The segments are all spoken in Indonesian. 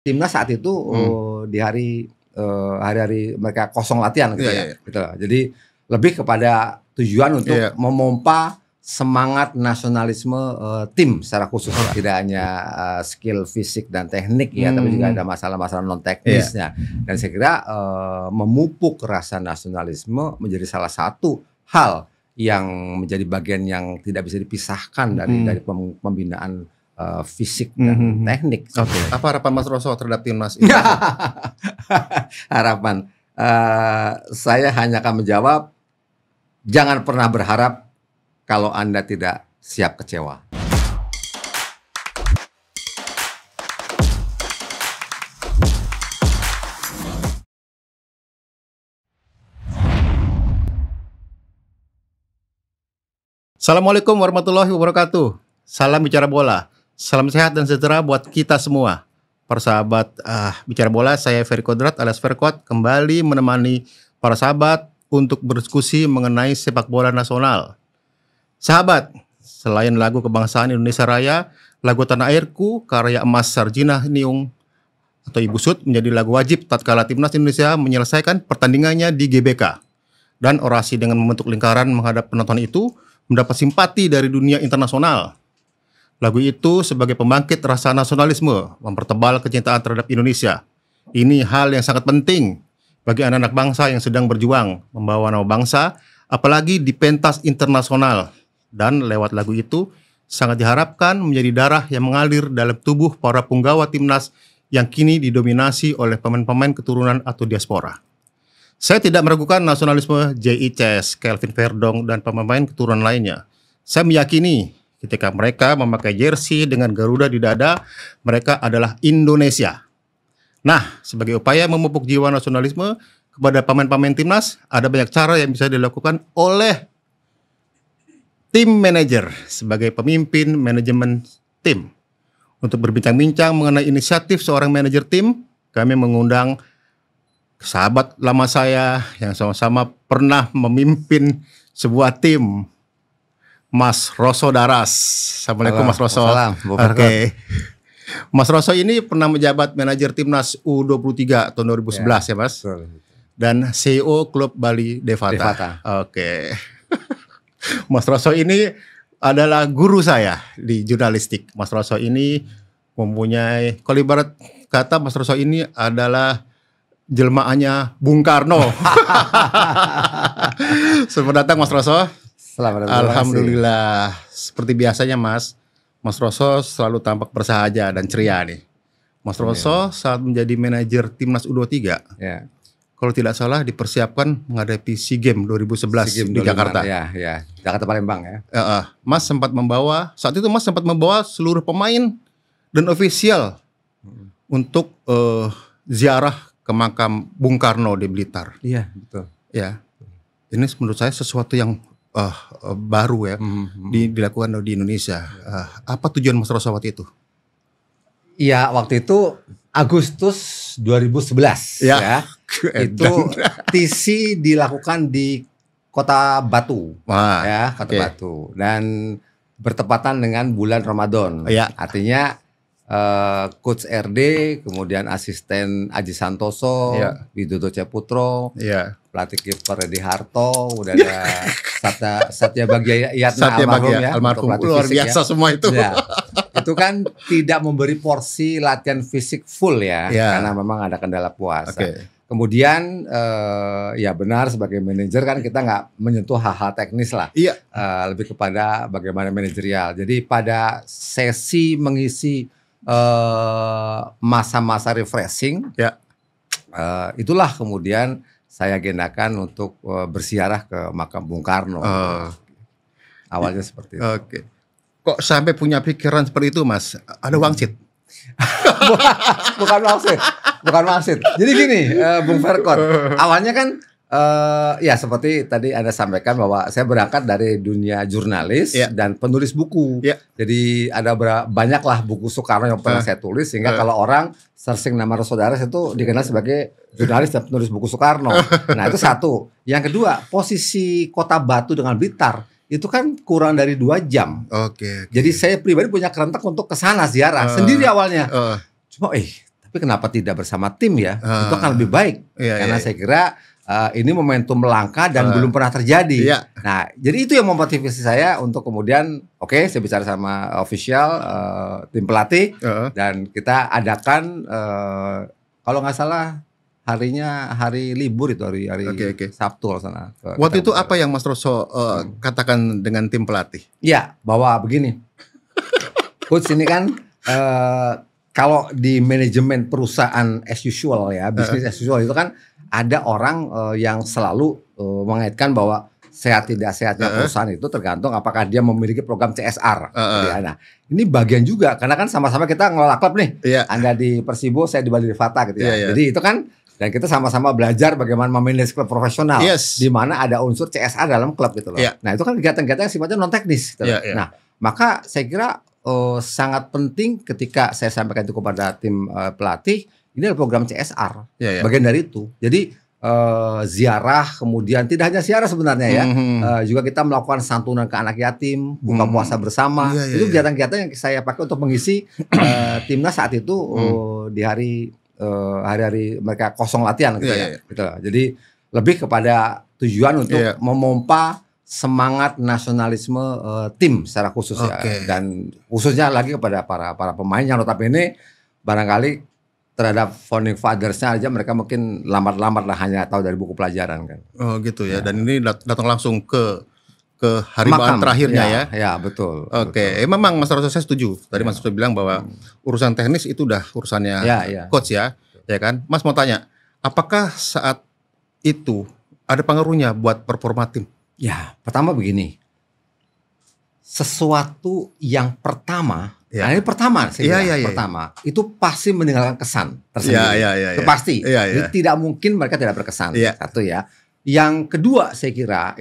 timnas saat itu di hari-hari mereka kosong latihan gitu ya. Gitu. Jadi lebih kepada tujuan untuk memompa semangat nasionalisme tim secara khusus, tidak hanya skill fisik dan teknik ya, tapi juga ada masalah-masalah non teknisnya. Dan saya kira memupuk rasa nasionalisme menjadi salah satu hal yang menjadi bagian yang tidak bisa dipisahkan dari pembinaan fisik dan teknik. Apa harapan Mas Rosso terhadap timnas ini? Harapan saya hanya akan menjawab, jangan pernah berharap kalau Anda tidak siap kecewa. Assalamualaikum warahmatullahi wabarakatuh. Salam bicara bola. Salam sehat dan sejahtera buat kita semua. Para sahabat bicara bola, saya Ferry Kodrat alias Ferkot kembali menemani para sahabat untuk berdiskusi mengenai sepak bola nasional. Sahabat, selain lagu kebangsaan Indonesia Raya, lagu Tanah Airku karya Emas Sarjina Niung atau Ibu Sud menjadi lagu wajib tatkala timnas Indonesia menyelesaikan pertandingannya di GBK. Dan orasi dengan membentuk lingkaran menghadap penonton itu mendapat simpati dari dunia internasional. Lagu itu sebagai pembangkit rasa nasionalisme, mempertebal kecintaan terhadap Indonesia. Ini hal yang sangat penting bagi anak-anak bangsa yang sedang berjuang membawa nama bangsa, apalagi di pentas internasional. Dan lewat lagu itu sangat diharapkan menjadi darah yang mengalir dalam tubuh para punggawa timnas yang kini didominasi oleh pemain-pemain keturunan atau diaspora. Saya tidak meragukan nasionalisme JICS, Kelvin Verdong, dan pemain keturunan lainnya. Saya meyakini ketika mereka memakai jersey dengan Garuda di dada, mereka adalah Indonesia. Nah, sebagai upaya memupuk jiwa nasionalisme kepada pemain-pemain timnas, ada banyak cara yang bisa dilakukan oleh tim manajer sebagai pemimpin manajemen tim. Untuk berbincang-bincang mengenai inisiatif seorang manajer tim, kami mengundang sahabat lama saya yang sama-sama pernah memimpin sebuah tim, Mas Rosso Daras. Assalamualaikum Mas Rosso. Oke. Mas Rosso ini pernah menjabat manajer timnas U23 tahun 2011 ya Mas. Dan CEO klub Bali Devata. Oke. Mas Rosso ini adalah guru saya di jurnalistik. Mas Rosso ini mempunyai, kalau ibarat kata Mas Rosso ini adalah jelmaannya Bung Karno. Selamat datang Mas Rosso. Alhamdulillah. Seperti biasanya Mas Rosso selalu tampak bersahaja dan ceria nih. Mas Rosso saat menjadi manajer timnas U23, kalau tidak salah dipersiapkan menghadapi SEA Games 2011 di Jakarta. Ya, Jakarta Palembang ya. Mas sempat membawa, saat itu Mas sempat membawa seluruh pemain dan ofisial untuk ziarah ke makam Bung Karno di Blitar. Iya, betul. Ya, ini menurut saya sesuatu yang baru ya, dilakukan di Indonesia. Apa tujuan Mas Rosso waktu itu? Iya, waktu itu Agustus 2011 ya. Itu TC dilakukan di Kota Batu. Ya, Kota Batu. Dan bertepatan dengan bulan Ramadan. Artinya Coach RD, kemudian asisten Aji Santoso, Widodo Ceputro, pelatih kiper Redi Harto, udah ada Satya Bagja Yatna almarhum luar biasa semua itu. Itu kan tidak memberi porsi latihan fisik full ya, karena memang ada kendala puasa. Kemudian ya benar sebagai manajer kan kita nggak menyentuh hal-hal teknis lah, lebih kepada bagaimana manajerial. Jadi pada sesi mengisi masa-masa refreshing, itulah kemudian saya agendakan untuk bersiarah ke makam Bung Karno. Awalnya seperti itu. Kok sampai punya pikiran seperti itu Mas? Ada wangsit? Bukan wangsit. Jadi gini, Bung Ferkot, awalnya kan ya seperti tadi Anda sampaikan bahwa saya berangkat dari dunia jurnalis dan penulis buku. Jadi ada banyaklah buku Soekarno yang pernah saya tulis, sehingga kalau orang searching nama Rosso Daras itu dikenal sebagai jurnalis dan penulis buku Soekarno. Nah itu satu. Yang kedua, posisi Kota Batu dengan Blitar itu kan kurang dari 2 jam. Oke. Jadi saya pribadi punya kerentak untuk ke sana ziarah sendiri awalnya. Cuma tapi kenapa tidak bersama tim ya? Itu akan lebih baik. Karena saya kira ini momentum langka dan belum pernah terjadi. Nah, jadi itu yang memotivasi saya untuk kemudian, saya bicara sama official tim pelatih dan kita adakan kalau nggak salah harinya hari libur itu hari Sabtu kalau sana. Waktu itu apa yang Mas Rosso katakan dengan tim pelatih? Ya, bahwa begini, coach ini kan kalau di manajemen perusahaan as usual ya, bisnis as usual itu kan ada orang yang selalu mengaitkan bahwa sehat tidak sehatnya perusahaan itu tergantung apakah dia memiliki program CSR. Nah, ini bagian juga karena kan sama-sama kita ngelola klub nih. Anda di Persibo, saya di Bali Rivata gitu ya. Jadi itu kan dan kita sama-sama belajar bagaimana memanage klub profesional, di mana ada unsur CSR dalam klub gitu loh. Nah, itu kan kegiatan-kegiatan yang sifatnya non teknis. Gitu. Nah, maka saya kira sangat penting ketika saya sampaikan itu kepada tim pelatih. Ini adalah program CSR, bagian dari itu. Jadi ziarah, kemudian tidak hanya ziarah sebenarnya ya, juga kita melakukan santunan ke anak yatim, buka puasa bersama. Itu kegiatan-kegiatan yang saya pakai untuk mengisi timnas saat itu di hari-hari mereka kosong latihan gitu ya. Gitu. Jadi lebih kepada tujuan untuk memompa semangat nasionalisme tim secara khusus ya, dan khususnya lagi kepada para pemain yang notabene barangkali terhadap founding fathers-nya aja mereka mungkin lambat-lambat lah hanya tahu dari buku pelajaran kan. Oh gitu ya. Dan ini datang langsung ke harimbaan terakhirnya ya. Ya betul. Memang Mas Rosso saya setuju. Tadi Mas Rosso bilang bahwa urusan teknis itu udah urusannya coach ya kan. Mas mau tanya, apakah saat itu ada pengaruhnya buat performa tim? Ya, pertama begini. Sesuatu yang pertama nah ini pertama, pertama itu pasti meninggalkan kesan tersendiri. Itu pasti. Jadi tidak mungkin mereka tidak berkesan. Satu ya. Yang kedua saya kira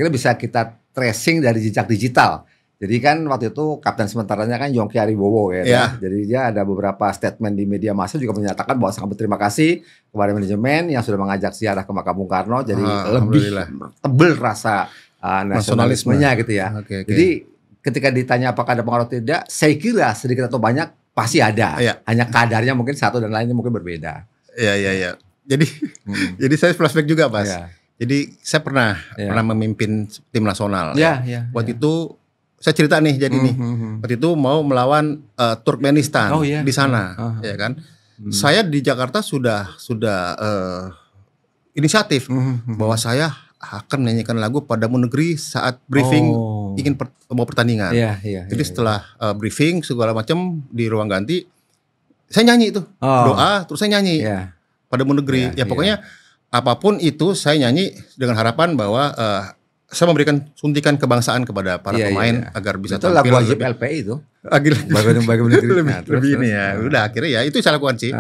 bisa kita tracing dari jejak digital. Jadi kan waktu itu kapten sementaranya kan Yongki Aribowo ya. Jadi dia ada beberapa statement di media massa juga menyatakan bahwa sangat berterima kasih kepada manajemen yang sudah mengajak ziarah ke makam Bung Karno. Jadi lebih tebel rasa nasionalismenya gitu ya. Jadi ketika ditanya apakah ada pengaruh tidak, saya kira sedikit atau banyak pasti ada. Hanya kadarnya mungkin satu dan lainnya mungkin berbeda. Jadi jadi saya flashback juga, Mas. Jadi saya pernah memimpin tim nasional. Waktu itu saya cerita nih waktu itu mau melawan Turkmenistan di sana, ya kan. Saya di Jakarta sudah inisiatif bahwa saya akan menyanyikan lagu Padamu Negeri saat briefing ingin mau pertandingan. Jadi setelah briefing segala macam di ruang ganti, saya nyanyi itu doa, terus saya nyanyi Padamu Negeri. Pokoknya apapun itu saya nyanyi dengan harapan bahwa saya memberikan suntikan kebangsaan kepada para pemain agar bisa tampil. Itu lagu wajib LPI itu. Lebih ini ya. Udah akhirnya ya itu saya lakukan sih.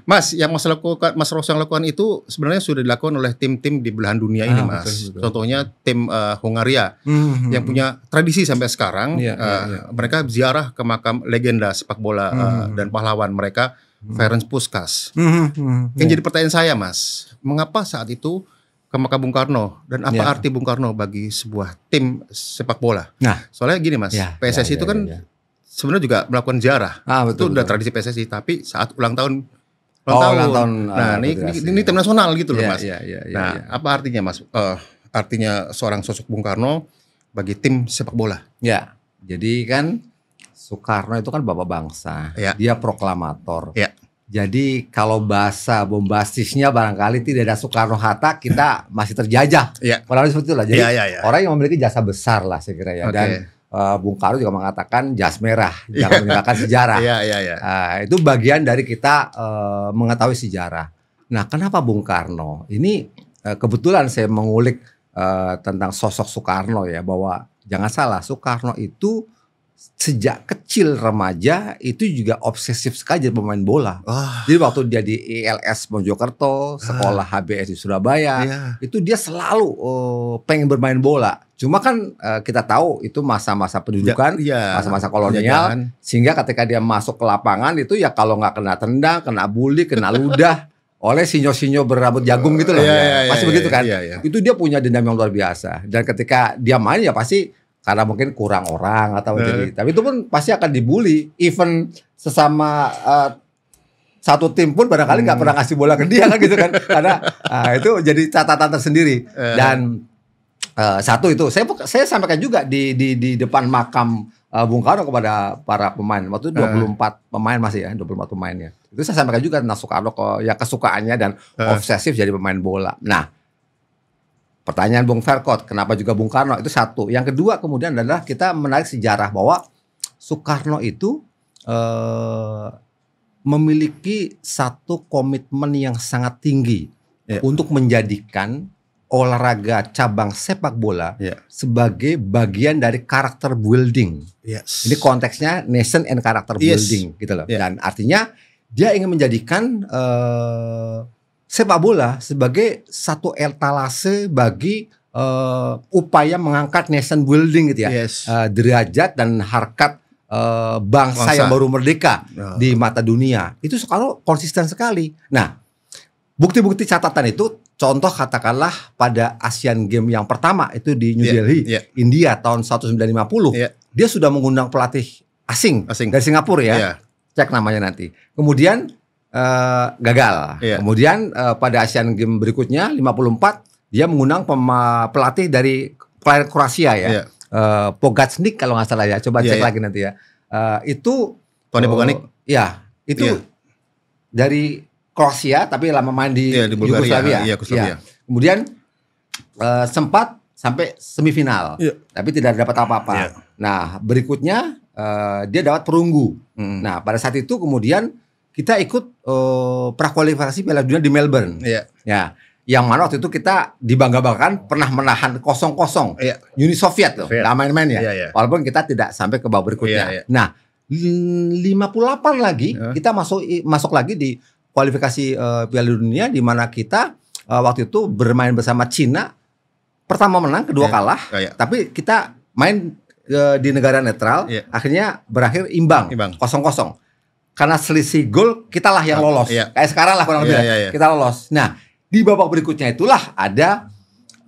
Mas, yang Mas Rosso lakukan itu sebenarnya sudah dilakukan oleh tim-tim di belahan dunia ini, Mas. Betul. Contohnya tim Hungaria yang punya tradisi sampai sekarang. Mereka ziarah ke makam legenda sepak bola dan pahlawan mereka, Ferenc Puskás. Yang jadi pertanyaan saya, Mas, mengapa saat itu ke makam Bung Karno dan apa arti Bung Karno bagi sebuah tim sepak bola? Nah, soalnya gini, Mas, PSSI itu kan sebenarnya juga melakukan ziarah. Itu udah tradisi PSSI, tapi saat ulang tahun. Nah, ini tim nasional gitu loh, Mas. Apa artinya, Mas? Artinya seorang sosok Bung Karno bagi tim sepak bola. Ya, jadi kan Soekarno itu kan bapak bangsa. Dia proklamator. Jadi kalau bahasa bombastisnya barangkali tidak ada Soekarno-Hatta, kita masih terjajah. Kurang seperti itulah. Jadi orang yang memiliki jasa besar lah saya kira ya. Dan Bung Karno juga mengatakan jas merah, jangan meninggalkan sejarah. Itu bagian dari kita mengetahui sejarah. Nah, kenapa Bung Karno? Ini kebetulan saya mengulik tentang sosok Soekarno ya, bahwa jangan salah, Soekarno itu sejak kecil remaja itu juga obsesif sekali jadi pemain bola. Jadi waktu dia di ILS Mojokerto, sekolah HBS di Surabaya, itu dia selalu pengen bermain bola. Cuma kan kita tahu itu masa-masa pendudukan, masa-masa kolonial, sehingga ketika dia masuk ke lapangan itu ya kalau nggak kena tendang, kena bully, kena ludah oleh sinyo-sinyo berambut jagung gitu loh. Pasti begitu kan. Itu dia punya dendam yang luar biasa. Dan ketika dia main ya pasti karena mungkin kurang orang atau jadi, tapi itu pun pasti akan dibully, even sesama satu tim pun barangkali nggak pernah ngasih bola ke dia kan gitu kan. Karena itu jadi catatan tersendiri. Dan satu itu saya sampaikan juga di depan makam Bung Karno kepada para pemain. Waktu itu 24 pemain masih ya, 24 pemainnya. Itu saya sampaikan juga tentang Soekarno ya kesukaannya dan obsesif jadi pemain bola. Nah, pertanyaan Bung Verkot, kenapa juga Bung Karno? Itu satu. Yang kedua kemudian adalah kita menarik sejarah bahwa Soekarno itu memiliki satu komitmen yang sangat tinggi untuk menjadikan olahraga cabang sepak bola sebagai bagian dari karakter building. Ini konteksnya nation and character building gitu loh. Dan artinya dia ingin menjadikan sepak bola sebagai satu etalase bagi upaya mengangkat nation building gitu ya. Derajat dan harkat bangsa yang baru merdeka di mata dunia. Itu Soekarno konsisten sekali. Nah, bukti-bukti catatan itu, contoh katakanlah pada Asian Games yang pertama itu di New Delhi, India tahun 1950, dia sudah mengundang pelatih asing dari Singapura ya, cek namanya nanti. Kemudian gagal. Kemudian pada Asian Games berikutnya 54 dia mengundang pelatih dari Kroasia ya, Pogacnik kalau nggak salah ya. Coba cek lagi nanti ya. Itu Tony Pogacnik. Ya, itu dari Kroasia tapi lama main di Yugoslavia. Kemudian sempat sampai semifinal, tapi tidak dapat apa-apa. Nah, berikutnya dia dapat perunggu. Nah, pada saat itu kemudian kita ikut prakualifikasi Piala Dunia di Melbourne. Ya, yang mana waktu itu kita dibangga-banggakan pernah menahan 0-0 Uni Soviet loh, nggak main-main ya. Walaupun kita tidak sampai ke babak berikutnya. Nah, 58 lagi kita masuk lagi di kualifikasi Piala Dunia, di mana kita waktu itu bermain bersama Cina, pertama menang, kedua kalah, tapi kita main di negara netral, akhirnya berakhir imbang 0-0. Karena selisih gol kita lah yang lolos, kayak sekarang lah kurang lebih kita lolos. Nah, di babak berikutnya itulah ada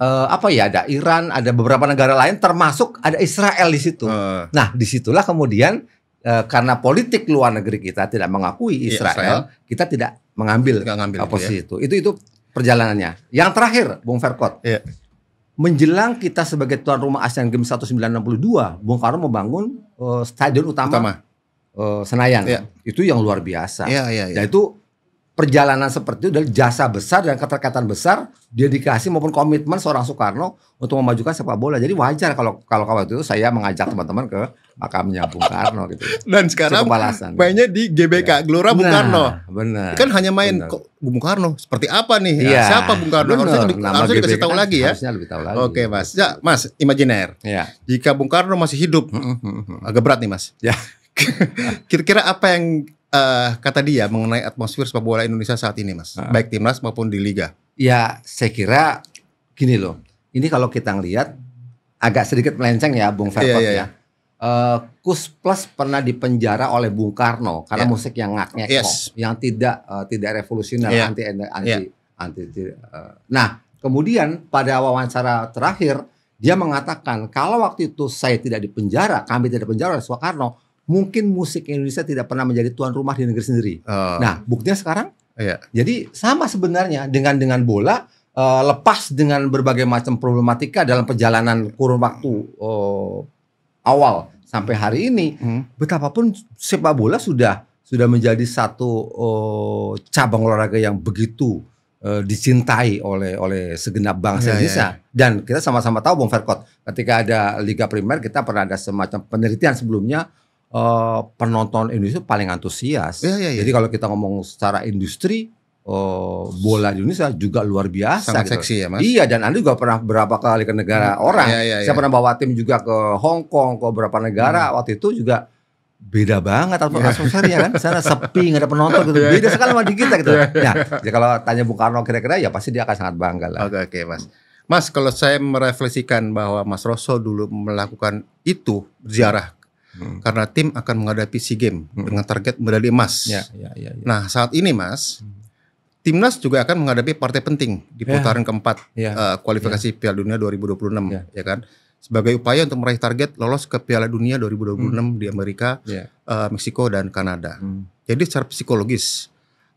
ada Iran, ada beberapa negara lain, termasuk ada Israel di situ. Nah, disitulah kemudian karena politik luar negeri kita tidak mengakui Israel, kita tidak mengambil posisi itu. Itu perjalanannya. Yang terakhir, Bung Verkot, menjelang kita sebagai tuan rumah Asian Games 1962, Bung Karno membangun stadion utama. Senayan. Itu yang luar biasa. Dan itu perjalanan seperti itu dari jasa besar dan keterkaitan besar, dedikasi maupun komitmen seorang Soekarno untuk memajukan sepak bola. Jadi wajar kalau waktu itu saya mengajak teman-teman ke makamnya Bung Karno gitu. Dan sekarang mainnya di GBK Gelora Bung Karno. Benar. Kan hanya main kok Bung Karno seperti apa nih? Siapa Bung Karno? Harusnya dikasih tahu lagi ya. Harusnya lebih tahu lagi. Oke, Mas. Ya, Mas, imajiner. Jika Bung Karno masih hidup, agak berat nih, Mas. Kira-kira apa yang kata dia mengenai atmosfer sepak bola Indonesia saat ini, Mas, baik timnas maupun di liga? Ya, saya kira gini loh. Ini kalau kita ngelihat agak sedikit melenceng ya, Bung Verkot ya. Kus Plus pernah dipenjara oleh Bung Karno karena musik yang ngak-ngek, yang tidak revolusioner, anti. Nah, kemudian pada wawancara terakhir dia mengatakan kalau waktu itu saya tidak dipenjara, kami tidak dipenjara oleh Soekarno, mungkin musik Indonesia tidak pernah menjadi tuan rumah di negeri sendiri. Nah, buktinya sekarang. Jadi sama sebenarnya dengan bola, lepas dengan berbagai macam problematika dalam perjalanan kurun waktu awal sampai hari ini, betapapun sepak bola sudah menjadi satu cabang olahraga yang begitu dicintai oleh segenap bangsa Indonesia. Dan kita sama-sama tahu, Bung Verkot, ketika ada Liga Primer kita pernah ada semacam penelitian sebelumnya. Penonton Indonesia paling antusias. Jadi kalau kita ngomong secara industri, bola di Indonesia juga luar biasa. Sangat seksi ya, Mas. Iya, dan Anda juga pernah berapa kali ke negara orang. Saya pernah bawa tim juga ke Hong Kong, ke beberapa negara. Waktu itu juga beda banget atmosfernya kan. Sana sepi, nggak ada penonton gitu. Beda sekali sama di kita gitu. Nah, jadi kalau tanya Bung Karno kira-kira ya pasti dia akan sangat bangga lah. Oke, Mas. Mas, kalau saya merefleksikan bahwa Mas Rosso dulu melakukan itu ziarah karena tim akan menghadapi SEA Games dengan target medali emas. Nah, saat ini, Mas, timnas juga akan menghadapi partai penting di putaran keempat kualifikasi Piala Dunia 2026, ya kan? Sebagai upaya untuk meraih target lolos ke Piala Dunia 2026 di Amerika, Meksiko dan Kanada. Jadi secara psikologis,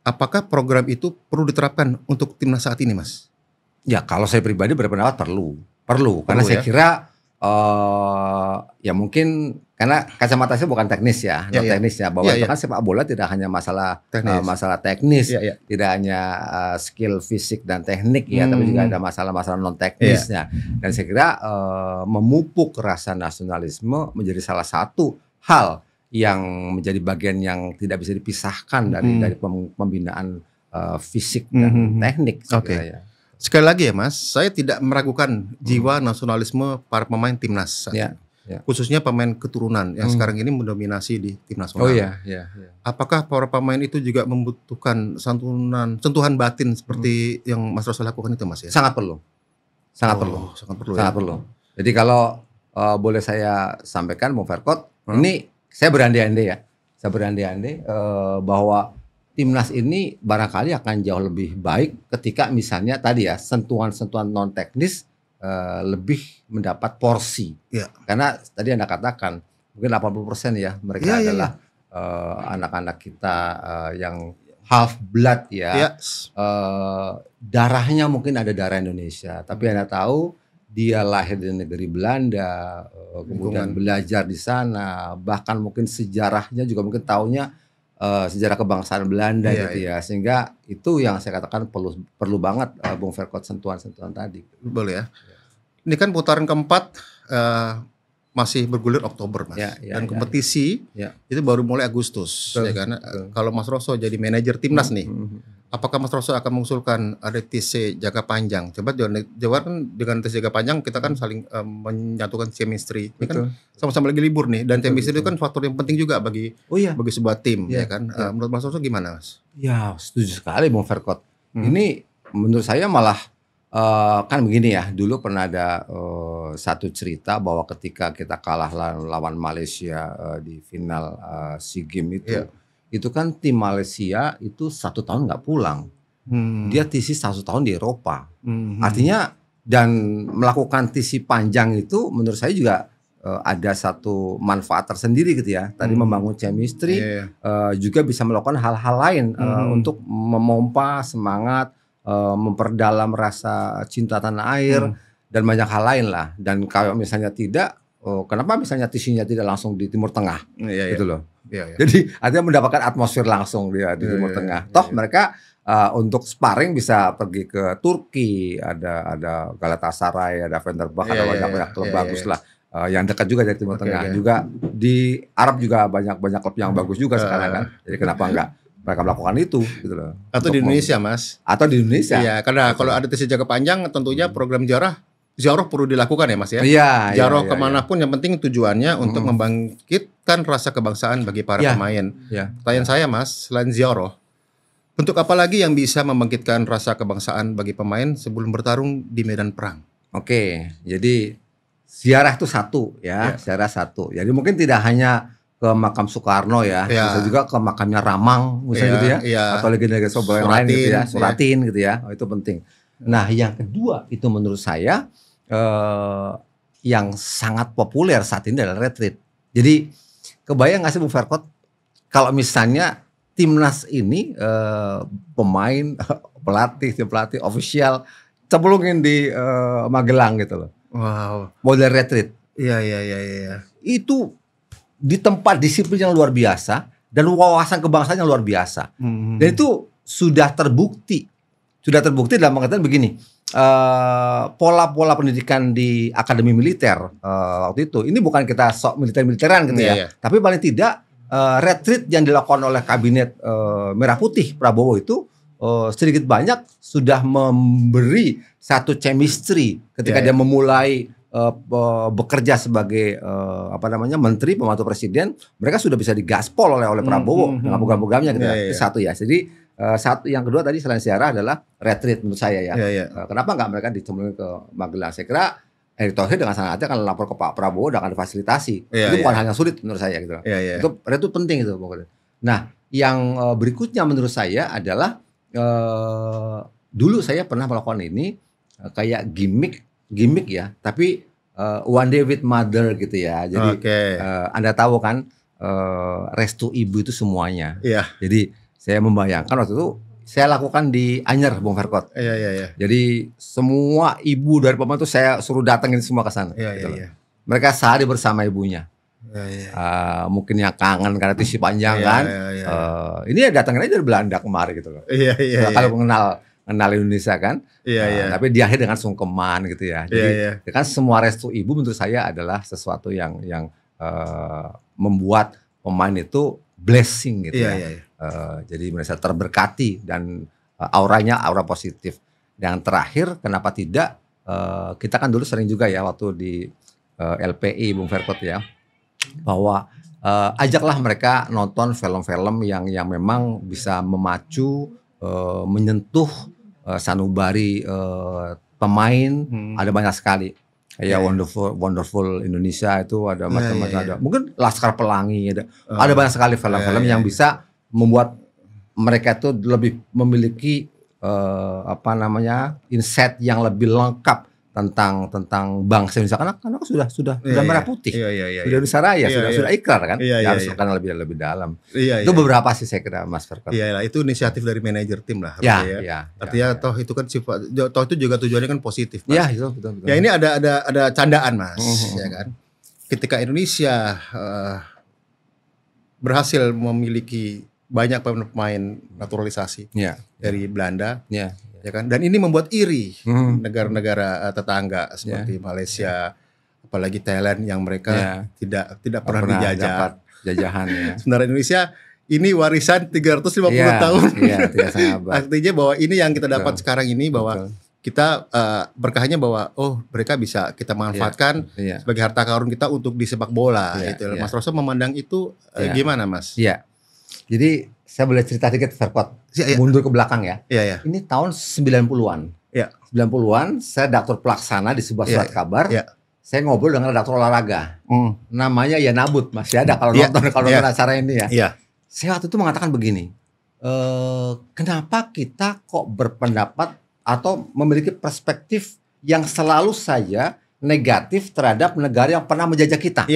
apakah program itu perlu diterapkan untuk timnas saat ini, Mas? Ya kalau saya pribadi berpendapat perlu karena saya kira ya mungkin karena kacamata saya bukan teknis ya, teknis ya, bahwa itu kan sepak bola tidak hanya masalah teknis, tidak hanya skill fisik dan teknik ya, tapi juga ada masalah-masalah non teknisnya. Dan saya kira memupuk rasa nasionalisme menjadi salah satu hal yang menjadi bagian yang tidak bisa dipisahkan dari pembinaan fisik dan teknik. Ya. Sekali lagi ya Mas, saya tidak meragukan jiwa nasionalisme para pemain timnas. Khususnya pemain keturunan yang sekarang ini mendominasi di tim nasional. Apakah para pemain itu juga membutuhkan sentuhan batin seperti yang Mas Rosso lakukan itu, Mas ya? Sangat perlu. Sangat perlu. Jadi kalau boleh saya sampaikan, Bung Verkot, ini saya berandai-andai bahwa timnas ini barangkali akan jauh lebih baik ketika misalnya tadi ya sentuhan-sentuhan non teknis lebih mendapat porsi. Karena tadi Anda katakan mungkin 80% ya mereka adalah anak-anak kita yang half blood ya. Darahnya mungkin ada darah Indonesia, tapi Anda tahu dia lahir di negeri Belanda, kemudian belajar di sana, bahkan mungkin sejarahnya juga mungkin taunya sejarah kebangsaan Belanda gitu ya, sehingga itu yang saya katakan perlu banget Bung Verkot sentuhan-sentuhan tadi. Boleh ya. Ini kan putaran keempat masih bergulir Oktober, Mas. Dan kompetisi itu baru mulai Agustus. Ya kan? Kalau Mas Rosso jadi manajer timnas nih, apakah Mas Rosso akan mengusulkan ada TC jangka panjang? Coba jawab dengan TC jangka panjang kita kan saling menyatukan chemistry. Ini kan sama-sama lagi libur nih, dan chemistry itu kan faktor yang penting juga bagi sebuah tim, ya kan? Menurut Mas Rosso gimana, Mas? Ya, setuju sekali Bung Verkot. Ini menurut saya malah kan begini ya, dulu pernah ada satu cerita bahwa ketika kita kalah lawan Malaysia di final SEA Games itu kan tim Malaysia itu 1 tahun nggak pulang, dia TC 1 tahun di Eropa. Artinya dan melakukan TC panjang itu menurut saya juga ada satu manfaat tersendiri gitu ya. Tadi membangun chemistry, juga bisa melakukan hal-hal lain untuk memompa semangat, memperdalam rasa cinta tanah air dan banyak hal lain lah. Dan kalau misalnya tidak, kenapa misalnya TC-nya tidak langsung di Timur Tengah, gitu loh. Jadi artinya mendapatkan atmosfer langsung di Timur Tengah. Toh mereka untuk sparring bisa pergi ke Turki, ada Galatasaray, ada Fenerbahce, ada banyak klub bagus lah. Yang dekat juga dari Timur Tengah. Juga di Arab juga banyak klub yang bagus juga sekarang kan. Jadi kenapa enggak mereka melakukan itu gitu loh. Atau di Indonesia, Mas. Atau di Indonesia. Iya, karena kalau ada TC jangka panjang tentunya program ziarah perlu dilakukan ya, Mas ya. Ziarah kemanapun yang penting tujuannya untuk membangkitkan rasa kebangsaan bagi para pemain. Pertanyaan saya, Mas, selain ziarah, bentuk apa lagi yang bisa membangkitkan rasa kebangsaan bagi pemain sebelum bertarung di medan perang? Oke, jadi ziarah itu satu ya, ziarah satu. Jadi mungkin tidak hanya ke makam Soekarno ya, bisa juga ke makamnya Ramang misalnya gitu ya, atau legenda-legenda sepak yang lain gitu ya, Suratin gitu ya, itu penting. Nah yang kedua itu menurut saya yang sangat populer saat ini adalah retreat. Jadi kebayang nggak sih Bung Verkot kalau misalnya timnas ini pemain, pelatih, official cemplungin di Magelang gitu loh. Wow. Model retreat. Iya. Itu di tempat disiplin yang luar biasa dan wawasan kebangsaan yang luar biasa. Dan itu sudah terbukti dalam pengertian begini, pola-pola pendidikan di akademi militer waktu itu, ini bukan kita sok militeran gitu ya, tapi paling tidak retreat yang dilakukan oleh kabinet Merah Putih Prabowo itu sedikit banyak sudah memberi satu chemistry ketika dia memulai bekerja sebagai menteri pembantu presiden. Mereka sudah bisa digaspol oleh Prabowo dengan program-programnya gitu ya. Itu satu ya. Jadi satu yang kedua tadi selain ziarah adalah retreat menurut saya ya. Kenapa nggak mereka dicemplungin ke Magelang? Saya kira Erick Thohir dengan sangat akan lapor ke Pak Prabowo dan akan difasilitasi. Itu bukan hanya sulit menurut saya gitu. Itu penting itu. Nah, yang berikutnya menurut saya adalah dulu saya pernah melakukan ini kayak gimmick ya, tapi one day with mother gitu ya. Jadi Anda tahu kan restu ibu itu semuanya. Jadi saya membayangkan waktu itu saya lakukan di Anyer, Bung Verkot. Iya. Jadi semua ibu dari pemain itu saya suruh datengin semua ke sana. Iya. Mereka sehari bersama ibunya. Iya. Mungkin yang kangen karena tisi panjang kan. Iya. Ini ya datangin aja dari Belanda kemarin gitu loh. Iya. Kalau kenal Indonesia kan. Iya. Tapi di akhir dengan sungkeman gitu ya. Jadi kan semua restu ibu menurut saya adalah sesuatu yang membuat pemain itu blessing gitu ya. Jadi merasa terberkati dan auranya aura positif. Dan terakhir kenapa tidak kita kan dulu sering juga ya waktu di LPI Bung Verkot ya, bahwa ajaklah mereka nonton film-film yang memang bisa memacu, menyentuh sanubari pemain. Ada banyak sekali. Ya Wonderful Indonesia itu ada macam-macam, ada mungkin Laskar Pelangi, ada banyak sekali film-film yang bisa membuat mereka itu lebih memiliki insight yang lebih lengkap tentang bangsa Indonesia, karena sudah merah putih, sudah Indonesia Raya, sudah ikrar kan, harus karena lebih dalam. Itu beberapa sih saya kira Mas Verkot. Iya, itu inisiatif dari manajer tim lah. Artinya toh itu kan toh itu juga tujuannya kan positif, Mas. Iya, itu betul. Ya ini ada candaan, Mas, ya kan. Ketika Indonesia berhasil memiliki banyak pemain naturalisasi dari Belanda, ya kan, dan ini membuat iri negara-negara tetangga seperti Malaysia, apalagi Thailand yang mereka tidak pernah dijajah jajahan ya. Sebenarnya Indonesia ini warisan 350 tahun. Artinya bahwa ini yang kita dapat sekarang ini, bahwa kita berkahnya bahwa mereka bisa kita manfaatkan sebagai harta karun kita untuk di sepak bola gitu. Mas Rosso memandang itu gimana, Mas? Iya. Jadi saya boleh cerita dikit Verkot, mundur ke belakang ya. Ini tahun 90-an. 90-an saya redaktur pelaksana di sebuah surat kabar. Saya ngobrol dengan redaktur olahraga. Namanya Yanabut, masih ada kalau nonton acara ini ya. Saya waktu itu mengatakan begini, kenapa kita kok berpendapat atau memiliki perspektif yang selalu saja negatif terhadap negara yang pernah menjajah kita?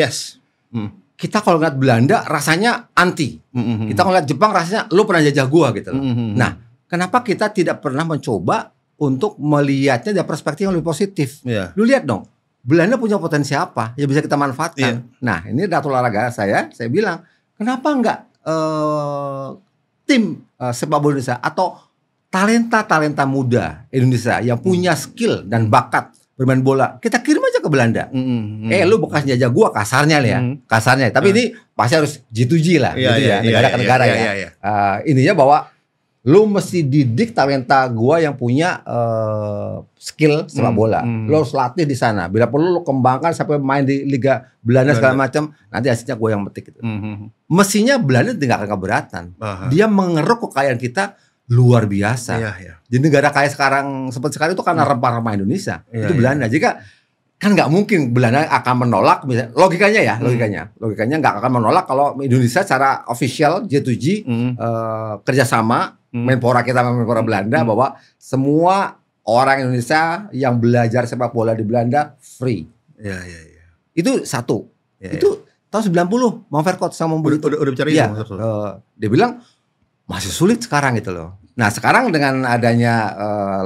Kita kalau ngeliat Belanda rasanya anti. Kita kalau ngeliat Jepang rasanya lu pernah jajah gua gitu. Nah, kenapa kita tidak pernah mencoba untuk melihatnya dari perspektif yang lebih positif? Lu lihat dong, Belanda punya potensi apa yang bisa kita manfaatkan. Nah, ini data olahraga saya bilang, kenapa enggak tim sepak bola Indonesia atau talenta muda Indonesia yang punya skill dan bakat bermain bola, kita kirim aja ke Belanda. Lu bekas jajah gua kasarnya ya. Kasarnya. Tapi ini pasti harus G2G lah, gitu ya, negara ke negara ya. Ininya bahwa lu mesti didik talenta gua yang punya skill sepak bola. Lu harus latih di sana. Bila perlu lu kembangkan sampai main di Liga Belanda segala macam. Nanti hasilnya gua yang metik gitu. Mestinya Belanda tidak akan keberatan. Dia mengeruk kekayaan kita luar biasa. Jadi negara kaya sekarang seperti sekarang itu karena rempah-rempah Indonesia. Itu Belanda. Jika kan nggak mungkin Belanda akan menolak, misalnya, logikanya nggak akan menolak kalau Indonesia secara official G2G kerjasama Menpora kita sama Menpora Belanda bahwa semua orang Indonesia yang belajar sepak bola di Belanda free. Itu satu. Itu tahun 90 Bang Verkot sama udah bicara itu. Dia bilang masih sulit sekarang gitu loh. Nah sekarang dengan adanya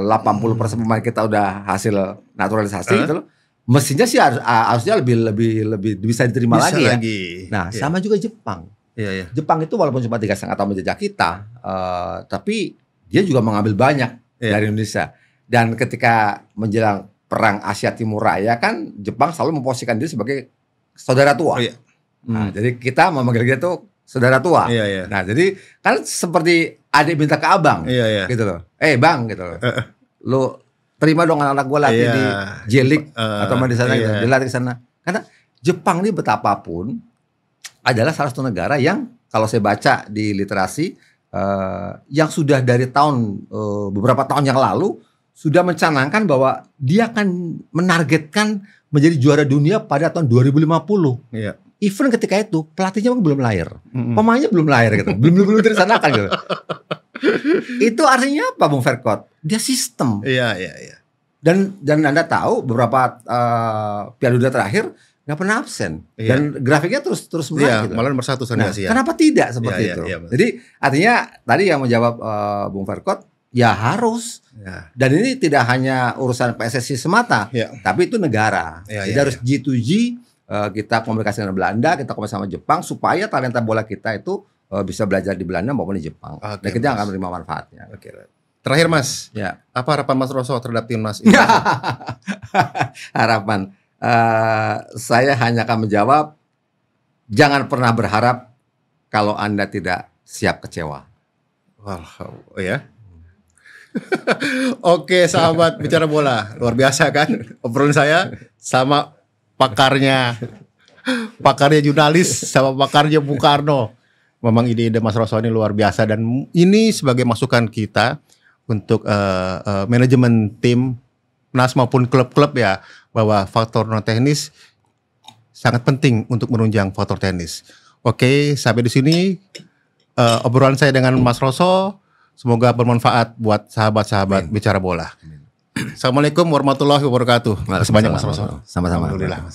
80% pemain kita udah hasil naturalisasi gitu loh, mestinya sih harusnya lebih bisa diterima lagi ya. Nah sama juga Jepang. Jepang itu walaupun cuma 3,5 tahun menjajah kita, tapi dia juga mengambil banyak dari Indonesia. Dan ketika menjelang perang Asia Timur Raya kan Jepang selalu memposisikan diri sebagai saudara tua. Nah, jadi kita memanggil dia tuh saudara tua. Nah, jadi kan seperti adik minta ke abang, gitu loh. Bang, gitu loh. Lu terima dong anak-anak gue latih di J-League atau di sana, gitu. Dilatih di sana. Karena Jepang ini betapapun adalah salah satu negara yang kalau saya baca di literasi yang sudah dari beberapa tahun yang lalu sudah mencanangkan bahwa dia akan menargetkan menjadi juara dunia pada tahun 2050. Even ketika itu pelatihnya belum lahir, pemainnya belum lahir gitu, belum direncanakan gitu. Itu artinya apa, Bung Verkot? Dia sistem. Dan Anda tahu beberapa Piala Dunia terakhir nggak pernah absen dan grafiknya terus Iya, naik. Gitu. malah nomor 1 Sandiaga. Kenapa tidak seperti itu? Jadi artinya tadi yang menjawab Bung Verkot, ya harus. Dan ini tidak hanya urusan PSSI semata, tapi itu negara. Jadi harus G2G, kita komunikasi dengan Belanda, kita komunikasi sama Jepang supaya talenta bola kita itu bisa belajar di Belanda maupun di Jepang. Dan kita akan menerima manfaatnya. Terakhir Mas, apa harapan Mas Rosso terhadap timnas ini? Harapan. Saya hanya akan menjawab, jangan pernah berharap kalau Anda tidak siap kecewa. Oke, sahabat bicara bola, luar biasa kan obrolan saya sama pakarnya jurnalis sama pakarnya Bung Karno. Memang ide-ide Mas Rosso ini luar biasa dan ini sebagai masukan kita untuk manajemen tim nas maupun klub-klub ya, bahwa faktor non teknis sangat penting untuk menunjang faktor teknis. Oke, sampai di sini obrolan saya dengan Mas Rosso. Semoga bermanfaat buat sahabat-sahabat bicara bola. Assalamualaikum warahmatullahi wabarakatuh. Sebanyak Mas Rosso. Sama-sama. Alhamdulillah.